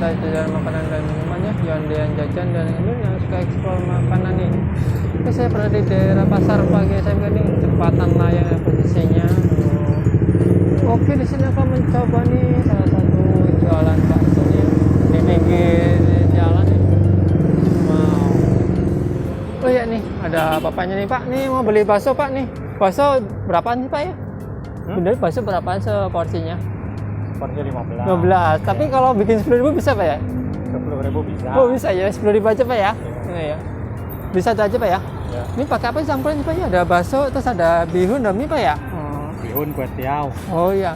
kita jajan makanan dan minumannya, jalan jajan dan ini yang suka eksplor makanan ini. Oke, saya pernah di daerah Pasar Pagi SMK nih, jembatan layang yang posisinya. Oke, di sini akan mencoba nih salah satu jualan bakso nih di pinggir jalan nih. Wow. Oh iya nih, ada bapaknya nih Pak. Nih mau beli bakso Pak nih. Bakso berapaan sih Pak ya? Bener bakso berapaan seporsinya? Porsi 15. 12. Tapi kalau bikin 10.000 bisa Pak ya? 20.000 bisa. Oh bisa ya, 10.000 aja Pak ya? Iya ya. Bisa aja Pak ya? Ya. Ini pakai apa campurannya Pak ya? Ada bakso, terus ada bihun dan mie Pak ya? Bihun, kue tiaw. Oh iya.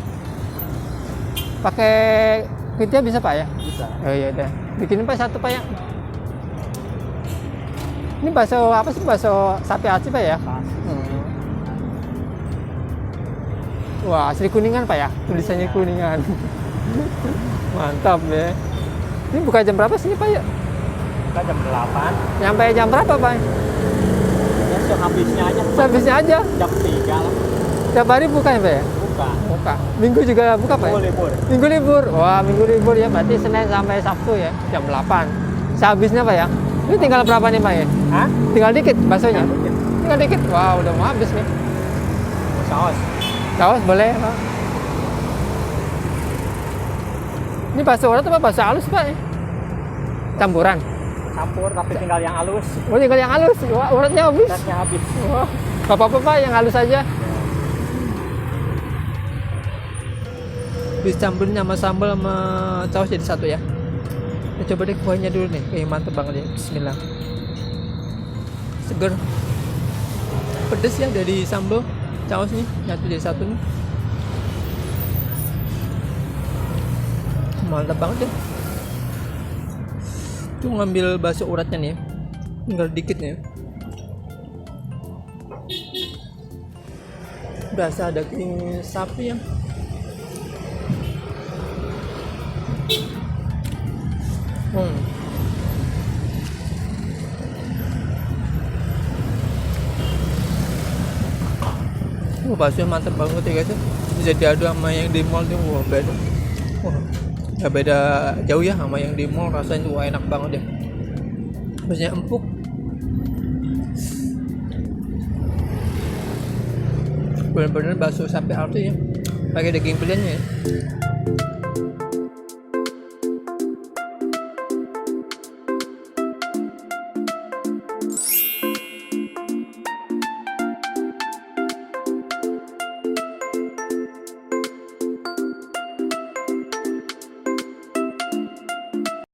Pakai kuitia bisa Pak ya? Bisa. Oh iya deh. Bikinin Pak satu Pak ya. Ini bakso apa sih? Bakso sapi aci Pak ya? Pas. Wah, asli Kuningan Pak ya? Tulisannya Kuningan. Mantap ya. Ini buka jam berapa sih Pak ya? Kita jam 8. Nyampe jam berapa Pak? Ya sehabisnya aja. Sehabisnya aja. Jam 3 lah. Tiap hari buka ya Pak ya? Buka. Buka. Minggu juga buka Pak ya? Libur. Minggu libur. Wah, minggu libur ya. Berarti Senin sampai Sabtu ya. Jam 8. Sehabisnya Pak ya? Ini tinggal berapa nih Pak ya? Hah? Tinggal dikit baksonya? Tinggal dikit. Tinggal dikit. Wah, udah mau habis nih. Saus. Saus boleh Pak. Ini bakso urat apa bakso halus Pak? Campuran. Campur tapi tinggal yang halus. Oh, tinggal yang halus. Wah, uratnya habis. Catnya habis. Wah, gak apa-apa Pak, yang halus aja. Dicampurin sama sambal sama saus jadi satu ya. Kita coba deh kuahnya dulu nih. Kayak mantep banget ya. Bismillah. Seger. Pedes ya dari sambal. Saus nih, nyatu jadi satu nih. Mantap banget ya. Itu ngambil bakso uratnya nih ya. Tinggal dikit nih ya. Berasa daging sapi yang baksonya mantap banget ya guys ya. Bisa diadu sama yang di mall tuh, wah beda. Wah, gak beda jauh ya sama yang di mall, rasanya wah enak banget ya. Baksonya empuk. Bener-bener bakso sapi altu ya. Pakai daging pilihannya ya.